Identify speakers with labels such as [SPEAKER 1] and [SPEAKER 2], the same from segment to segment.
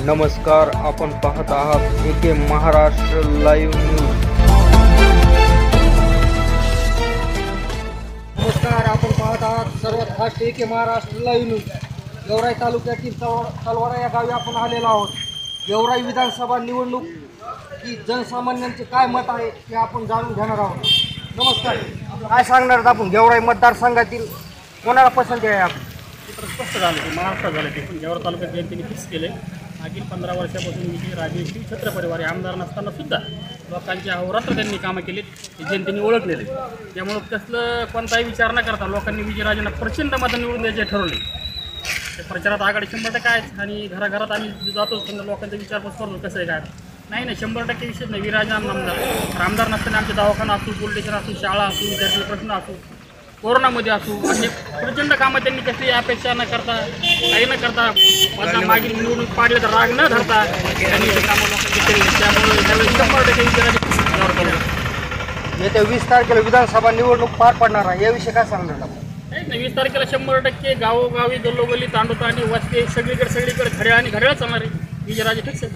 [SPEAKER 1] नमस्कार, आपण पाहत आहात एके महाराष्ट्र लाईव्ह न्यूज।
[SPEAKER 2] नमस्कार, आपण पाहत आहात सर्वात फास्ट एके महाराष्ट्र लाईव्ह न्यूज। गेवराई तालुक्यातील तलवाडा या गावी आपण आलेलो आहोत। गेवराई विधानसभा निवडणूक ही जनसामान्यांचे काय मत आहे ते आपण जाणून घेणार आहोत। नमस्कार, काय सांगणार आपण गेवराई मतदारसंघातील कोणाला पसंती आहे? आपण
[SPEAKER 3] चित्र स्पष्ट झालं की महाराष्ट्र झालं ते पण गेवराई तालुक्यात जनतेने फिक्स केले। मागील 15 वर्षापासून विजयराजे शिवछत्र परिवार आमदार नसताना सुद्धा लोकांची अहोरात्र त्यांनी कामं केलीत, हे जनतेने ओळखलेले। त्यामुळं कसलं कोणताही विचार न करता लोकांनी विजयराजेंना प्रचंड मतं निवडून द्यायचे ठरवले। ते प्रचारात आघाडी 100% आहेत आणि घराघरात आम्ही जातो, समजा लोकांचा विचारपूस करतो कसं आहे काय नाही 100% विषय नाही। विराज आमदार नसताना आमचे दवाखाना असू, पोलीस स्टेशन असू, शाळा असू, विद्यार्थी प्रश्न असू, कोरोनामध्ये असू, असे प्रचंड कामं त्यांनी कसली अपेक्षा न करता काही न करता मागील निवडणूक पाडले तर राग न धरता त्यांनी ते कामं लोकांनी केली। त्यामुळे त्यावेळेस 100% विजयराजे
[SPEAKER 2] येत्या 20 तारखेला विधानसभा निवडणूक पार पडणार आहे, याविषयी काय सांगणार आपण?
[SPEAKER 3] 20 तारखेला 100% गावोगावी गल्लोगल्ली तांडोतांडी वस्ते सगळीकडे घड्याळ चालणार आहे। विजयराजे फिक्स आहे।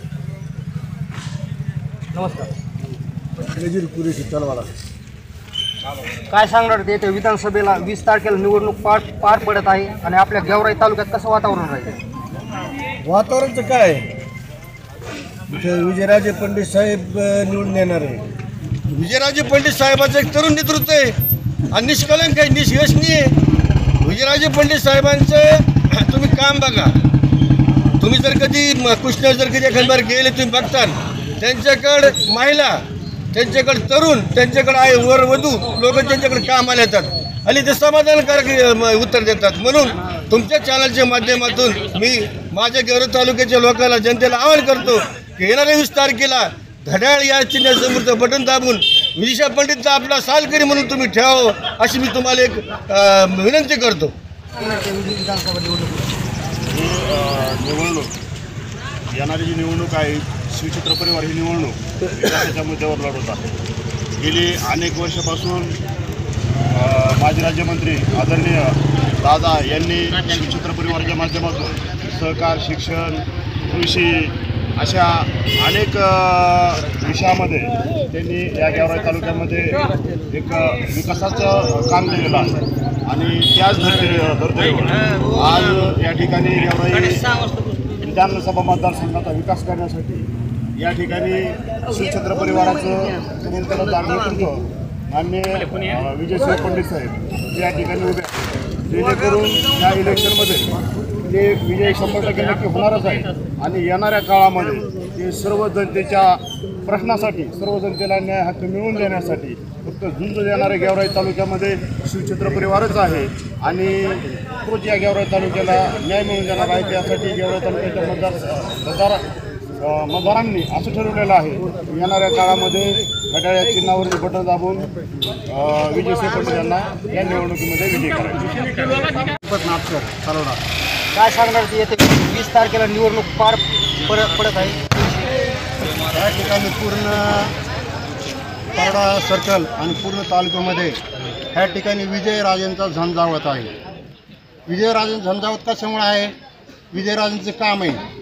[SPEAKER 2] नमस्कार,
[SPEAKER 4] तलवाडा
[SPEAKER 2] काय सांगणार येत्या विधानसभेला 20 तारखेला निवडणूक पार पडत आहे आणि आपल्या गेवराई तालुक्यात कसं वातावरण राहील?
[SPEAKER 4] वातावरणचं काय इथे विजयराजे पंडित साहेब निवडून येणार आहे। विजयराजे पंडित साहेबांचं एक तरुण नेतृत्व आहे आणि निष्कलंक आहे, निष्व्यसनी आहे। विजयराजे पंडित साहेबांचं तुम्ही काम बघा, तुम्ही जर कधी कृष्णा जर कधी एखाद्यावर गेले तुम्ही बघता त्यांच्याकडे महिला, त्यांच्याकडे तरुण, त्यांच्याकडे आहे वर वधू लोक त्यांच्याकडे कामाला येतात आणि ते समाधानकारक उत्तर देतात। म्हणून तुमच्या चॅनलच्या माध्यमातून मी माझ्या गेवराई तालुक्याच्या लोकांना जनतेला आवाहन करतो की येणाऱ्या 20 तारखेला घड्याळ या चिन्हासमोरचं बटन दाबून विजय पंडितचा आपला सालकरी म्हणून तुम्ही ठेवावं अशी मी तुम्हाला एक विनंती करतो।
[SPEAKER 5] येणारी जी निवडणूक आहे शिवछत्र परिवार ही निवडणूक विकासाच्या मुद्द्यावर लढवत आहे। गेली अनेक वर्षापासून माजी राज्यमंत्री आदरणीय दादा यांनी शिवछत्र परिवाराच्या माध्यमातून सहकार, शिक्षण, कृषी अशा अनेक विषयामध्ये त्यांनी या गेवराई तालुक्यामध्ये एक विकासाचं काम केलेलं आहे आणि त्याच धर्तीवर आज या ठिकाणी गेवराई विधानसभा मतदारसंघाचा विकास करण्यासाठी या ठिकाणी शिवछत्र परिवाराचं नेतृत्व माननीय विजयसिंह पंडित साहेब या ठिकाणी उभे आहेत। जेणेकरून या इलेक्शनमध्ये ते विजय 100% नक्की होणारच आहे आणि येणाऱ्या काळामध्ये ते सर्व जनतेच्या प्रश्नासाठी, सर्व जनतेला न्याय हक्क मिळवून देण्यासाठी फक्त झुंज देणाऱ्या गेवराई तालुक्यामध्ये शिवछत्र परिवारच आहे आणि तोच या गेवराई तालुक्याला न्याय मिळवून देणार आहे। त्यासाठी गेवराई तालुक्याच्या मतदारांनी असं ठरवलेलं आहे येणाऱ्या काळामध्ये घड्याळ या चिन्हावरचे बटन दाबून विजयसिंह पंडित यांना या निवडणुकीमध्ये विजय करायचे।
[SPEAKER 2] काय सांगणार येत्या 20 तारखेला निवडणूक पार पडत आहे?
[SPEAKER 4] या ठिकाणी पूर्ण तलवाडा सर्कल आणि पूर्ण तालुक्यामध्ये ह्या ठिकाणी विजयराजेंचा झंझावत आहे। विजयराजेंचा झंझावत कशामुळे आहे? विजयराजेंचं काम आहे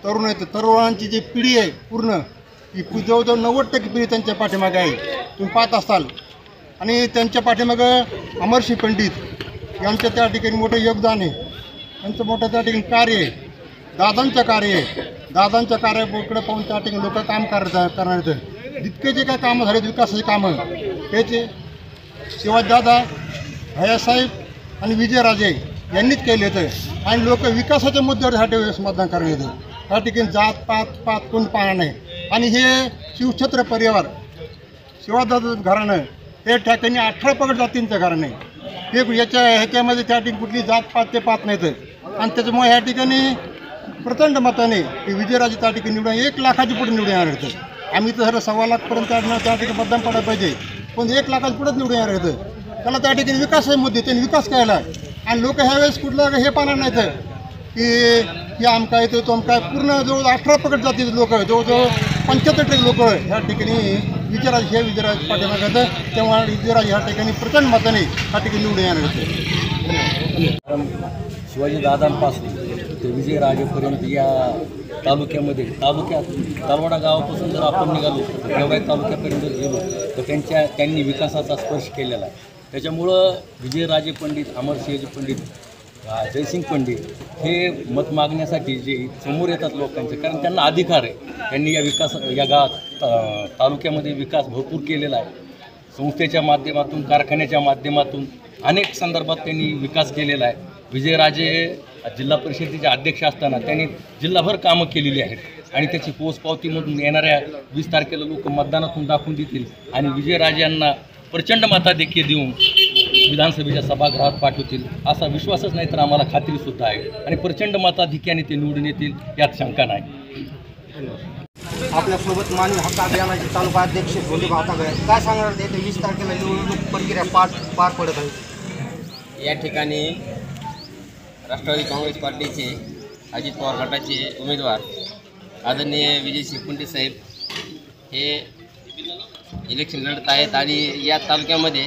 [SPEAKER 4] तरुण आहेत, तरुणांची जी पिढी आहे पूर्ण ही जवळजवळ 90% पिढी त्यांच्या पाठीमागे आहे, तुम्ही पाहत असाल। आणि त्यांच्या पाठीमागं अमरसिंह पंडित यांचं त्या ठिकाणी मोठं योगदान आहे, त्यांचं मोठं त्या ठिकाणी कार्य आहे, दादांचं कार्य आहे। दादांच्या कार्याकडे पाहून त्या ठिकाणी लोक काम करणार आहेत। जितके जे काय कामं झालेत विकासाची कामं त्याचे शिवाजीदादा, भैयासाहेब आणि विजयराजे यांनीच केले होते आणि लोक विकासाच्या मुद्द्यावर ह्या वेळेस मतदान करणार येतं। त्या ठिकाणी जात पात कोण पाहणार नाही आणि हे शिवछत्र परिवार शिवाजीदादा घराणं त्या ठिकाणी 18 पगड जातींचं घराणं आहे। ते ह्याच्यामध्ये त्या ठिकाणी कुठली जात पात ते पाहत नाहीत आणि त्याच्यामुळे ह्या ठिकाणी प्रचंड मताने विजयराजे त्या ठिकाणी निवडून 1 लाखाच्या पुढे निवडून येणार होतं। आम्ही तर जर 1.25 लाखपर्यंत त्या ठिकाणी मतदान पडायला पाहिजे, पण 1 लाखाच्या पुढेच निवडून येणार होतं। त्याला त्या ठिकाणी विकासाचे मुद्दे त्यांनी विकास केला आणि लोक ह्यावेळेस कुठलं हे पाहणार नाहीत की आमका येतो तो आमका पूर्ण जवळ 18 पगड जातीचे लोक जवळजवळ 75% लोक ह्या ठिकाणी विजयराजे पाठीमागे तेव्हा विजयराजे ह्या ठिकाणी प्रचंड मताने ह्या ठिकाणी निवडून येणार होते।
[SPEAKER 6] शिवाजी दादांपासून ते विजयराजेपर्यंत या तालुक्यात तलवाडा गावापासून जर आपण निघालो तर गेवराई तालुक्यापर्यंत जर गेलो तर त्यांनी विकासाचा स्पर्श केलेला आहे. त्याच्यामुळं विजयराजे पंडित, अमरसिंहजी पंडित, जयसिंग पंडित हे मत मागण्यासाठी जे समोर येतात लोकांचे, कारण त्यांना अधिकार आहे. त्यांनी या तालुक्यामध्ये विकास भरपूर केलेला आहे. संस्थेच्या माध्यमातून, कारखान्याच्या माध्यमातून अनेक संदर्भात त्यांनी विकास केलेला आहे. विजयराजे जिल्हा परिषदेचे अध्यक्ष असताना त्यांनी जिल्हाभर कामं केलेली आहेत आणि त्याची पोचपावतीमधून येणाऱ्या 20 तारखेला लोक मतदानातून दाखवून देतील आणि विजयराजे यांना प्रचंड मताधिक्य देऊन विधानसभेच्या सभागृहात पाठवतील असा विश्वासच नाही तर आम्हाला खात्रीसुद्धा आहे आणि प्रचंड मताधिक्याने ते निवडून येतील यात शंका नाही.
[SPEAKER 2] आपल्यासोबत मानवी हक्क अभियानाचे तालुका अध्यक्ष धोंडे भावतागळे, काय सांगणार ते 20 तारखेला निवडणूक प्रक्रिया पार पडत आहे.
[SPEAKER 7] या ठिकाणी राष्ट्रवादी काँग्रेस पार्टीचे अजित पवार गटाचे उमेदवार आदरणीय विजयसिंह पंडित साहेब हे इलेक्शन लढत आहेत आणि या तालुक्यामध्ये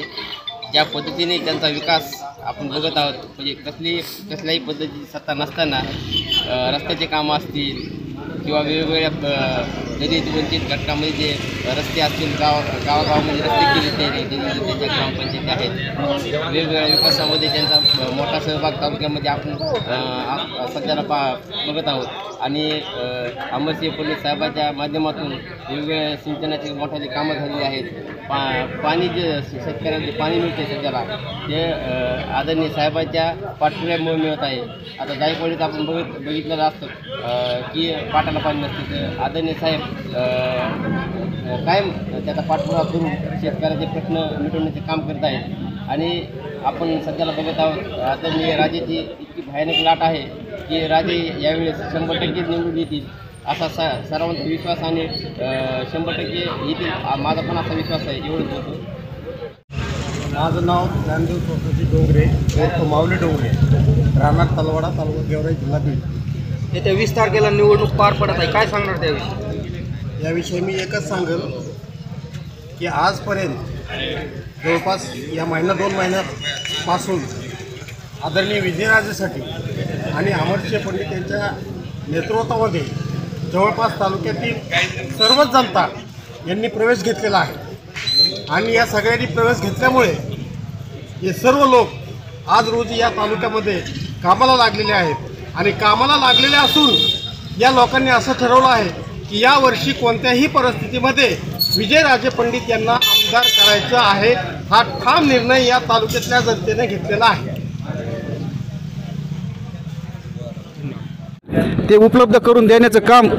[SPEAKER 7] ज्या पद्धतीने त्यांचा विकास आपण बघत आहोत, म्हणजे कसल्याही पद्धतीची सत्ता नसताना रस्त्याचे कामं असतील किंवा वेगवेगळ्या दलित वंचित घटकामध्ये जे रस्ते असतील, गावागावामध्ये रस्ते केले त्यांच्या ग्रामपंचायती आहेत. वेगवेगळ्या विकासामध्ये त्यांचा मोठा सहभाग तालुक्यामध्ये आपण सध्याला बघत आहोत आणि अमरसिंह पंडित साहेबांच्या माध्यमातून वेगवेगळ्या सिंचनाची मोठाली कामं झालेली आहेत. पाणी जे शेतकऱ्यांना पाणी मिळते सध्याला ते आदरणीय साहेबांच्या पाठपुराव्यामुळे मिळत आहे. आता जायकवाडीत आपण बघितलेलं असतं की पाटाला पाणी नसते, तर आदरणीय साहेब कायम त्याचा पाठपुरावा करून शेतकऱ्याचे प्रश्न मिटवण्याचे काम करत आहेत. आणि आपण सध्याला बघत आहोत आदरणीय राजेची इतकी भयानक लाट आहे की राजे यावेळेस 100% निवडून येतील असा सर्वांचा विश्वास आणि 100% येतील माझा पण असा विश्वास आहे. एवढंच होतो.
[SPEAKER 4] माझं नाव ज्ञानदेव चौकशी डोंगरे, माऊली डोंगरे, राहणार तलवाडा, तालुका गेवराई, जिल्हा बीड.
[SPEAKER 2] येत्या 20 तारखेला निवडणूक पार पडत आहे, काय सांगणार त्याविषयी?
[SPEAKER 4] याविषयी मी एकच सांगेल की आजपर्यंत जवळपास या 2 महिन्यापासून आदरणीय विजयराजेसाठी आणि अमरसिंह पंडित यांच्या नेतृत्वामध्ये जवळपास तालुक्यातील सर्वच जनता यांनी प्रवेश घेतलेला आहे आणि या सगळ्यांनी प्रवेश घेतल्यामुळे हे सर्व लोक आज रोजी या तालुक्यामध्ये कामाला लागलेले आहेत आणि कामाला लागलेले असून या लोकांनी असं ठरवलं आहे की यावर्षी कोणत्याही परिस्थितीमध्ये विजयराजे पंडित यांना आमदार करायचं आहे. हा ठाम निर्णय या तालुक्यातल्या जनतेने घेतलेला आहे.
[SPEAKER 8] ते उपलब्ध करून देण्याचं काम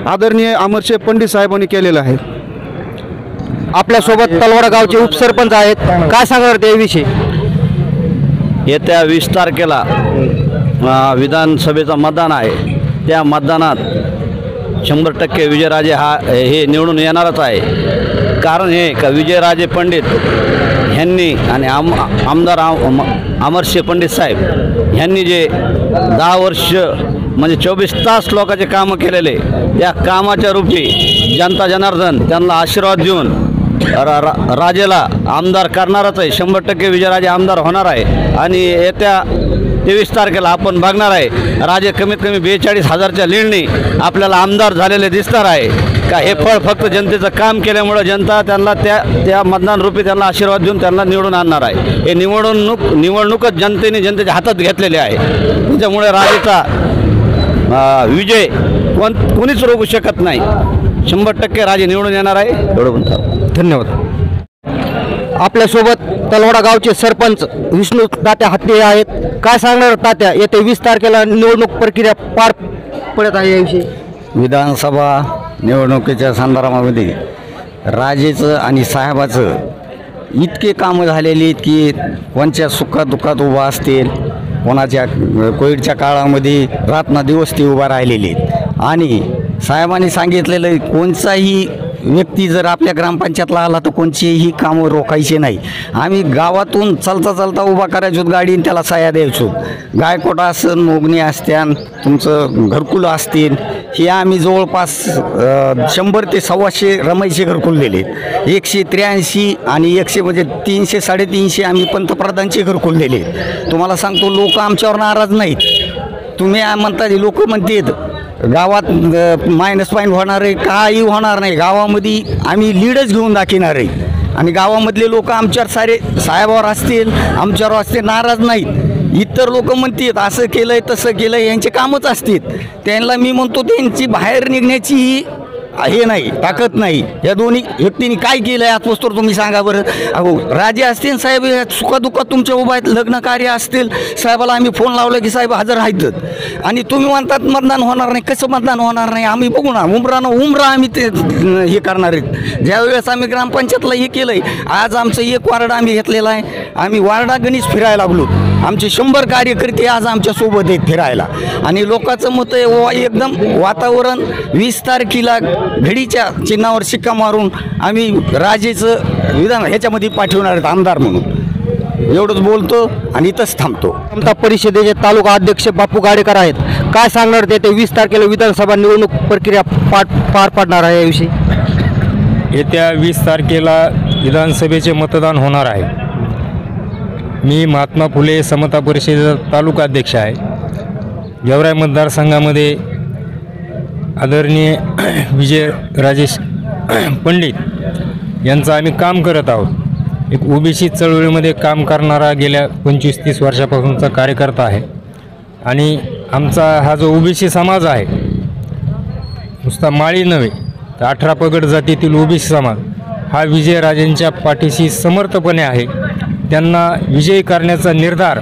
[SPEAKER 8] आदरणीय अमरसिंह पंडित साहेबांनी केलेलं आहे.
[SPEAKER 2] आपल्यासोबत तलवाडा गावचे उपसरपंच आहेत, काय सांगणार त्याविषयी?
[SPEAKER 9] येत्या 20 तारखेला विधानसभेचं मतदान आहे. त्या मतदानात 100% विजयराजे हे निवडून येणारच आहे. कारण हे का विजयराजे पंडित ह्यांनी आणि आमदार अमरसिंह पंडित साहेब ह्यांनी जे 10 वर्ष म्हणजे 24 तास लोकांचे कामं केलेले, या कामाच्या रूपी जनता जनार्दन त्यांना आशीर्वाद देऊन राजेला आमदार करणारच आहे. 100% विजयराजे आमदार होणार आहे आणि येत्या 23 तारखेला आपण बघणार आहे राजे कमीत कमी 42,000च्या लीडने आपल्याला आमदार झालेले दिसणार आहे. का हे फळ फक्त जनतेचं काम केल्यामुळं जनता त्यांना त्या मतदान रूपी त्यांना आशीर्वाद देऊन त्यांना निवडून आणणार आहे. हे निवडणूकच जनतेच्या हातात घेतलेली आहे. त्याच्यामुळे राजेचा विजय कोणीच रोखू शकत नाही. 100% राजे निवडून येणार आहे. एवढं म्हणतात.
[SPEAKER 8] धन्यवाद.
[SPEAKER 2] आपल्यासोबत तलवाडा गावचे सरपंच विष्णू तात्या हत्ते आहेत, काय सांगणार तात्या? येत्या 20 तारखेला निवडणूक प्रक्रिया पार पडत आहे, याविषयी?
[SPEAKER 9] विधानसभा निवडणुकीच्या संदर्भामध्ये राजेचं आणि साहेबाचं इतके कामं झालेली की कोणत्या सुखादुःखात उभा असतील, कोणाच्या कोविडच्या काळामध्ये रात्रंदिवस ते उभा राहिलेले आहेत. आणि साहेबांनी सांगितलेलं कोणताही व्यक्ती जर आपल्या ग्रामपंचायतला आला तर कोणतीही कामं रोखायची नाही. आम्ही गावातून चालता उभा करायचो गाडी आणि त्याला साया द्यायचो. गायकोटा असेल, मोगणी असत्यान, तुमचं घरकुलं असतील, हे आम्ही जवळपास 100 ते 125 रमाईचे घरकुल दिले. 183 आणि 100 म्हणजे 300 350 आम्ही पंतप्रधानचे घरकुल दिले. तुम्हाला सांगतो लोक आमच्यावर नाराज नाहीत.
[SPEAKER 10] तुम्ही म्हणता लोक म्हणतात गावात मायनस पॉईंट होणार आहे, काही होणार नाही. गावामध्ये आम्ही लीडच घेऊन दाखवणार आहे आणि गावामधले लोक आमच्यावर सारे साहेबावर असतील, आमच्यावर असते नाराज नाहीत. इतर लोक म्हणतात असं केलंय तसं केलंय, यांचे कामच असतात. त्यांना मी म्हणतो त्यांची बाहेर निघण्याची हे नाही, ताकद नाही. या दोन्ही व्यक्तींनी काय केलं आहे आजपासून तुम्ही सांगा बरं. अहो राजे असतील साहेब सुखादुखात तुमच्या उभा आहेत, लग्न कार्य असतील, साहेबाला आम्ही फोन लावला की साहेब हजर आहेत. आणि तुम्ही म्हणतात मतदान होणार नाही. कसं मतदान होणार नाही? आम्ही बघू ना, उमरा आम्ही ते हे करणार आहेत. ज्यावेळेस आम्ही ग्रामपंचायतला हे केलं आहे, आज आमचं एक वार्ड आम्ही घेतलेला आहे. आम्ही वार्डा गणित फिरायला लागलो. आमचे 100 कार्यकर्ते आज आमच्या सोबत आहेत फिरायला. आणि लोकांचं मत आहे एकदम वातावरण 20 तारखेला घडीच्या चिन्हावर शिक्का मारून आम्ही राजेचं विधान ह्याच्यामध्ये पाठवणार आहेत आमदार म्हणून. एवढंच बोलतो आणि इथंच थांबतो.
[SPEAKER 2] समता परिषदेचे तालुका अध्यक्ष बापू गाडेकर आहेत. काय सांगणार ते 20 तारखेला विधानसभा निवडणूक प्रक्रिया पार पाडणार आहे याविषयी?
[SPEAKER 11] येत्या 20 तारखेला विधानसभेचे मतदान होणार आहे. मी महात्मा फुले समता परिषदेचा तालुका अध्यक्ष आहे. गेवराई मतदारसंघामध्ये आदरणीय विजयराजेश पंडित यांचं आम्ही काम करत आहोत. एक ओबीसी चळवळीमध्ये काम करणारा गेल्या 25-30 वर्षापासूनचा कार्यकर्ता आहे. आणि आमचा हा जो ओबीसी समाज आहे, नुसता माळी नव्हे तर 18 पगड जातीतील ओबीसी समाज हा विजयराजेंच्या पाठीशी समर्थपणे आहे. त्यांना विजयी करण्याचा निर्धार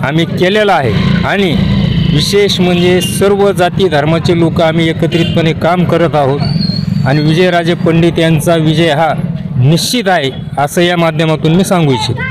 [SPEAKER 11] आम्ही केलेला आहे. आणि विशेष म्हणजे सर्व जाती धर्माचे लोक आम्ही एकत्रितपणे काम करत आहोत. आणि विजयराजे पंडित यांचा विजय हा निश्चित आहे असं या माध्यमातून मी सांगू इच्छितो.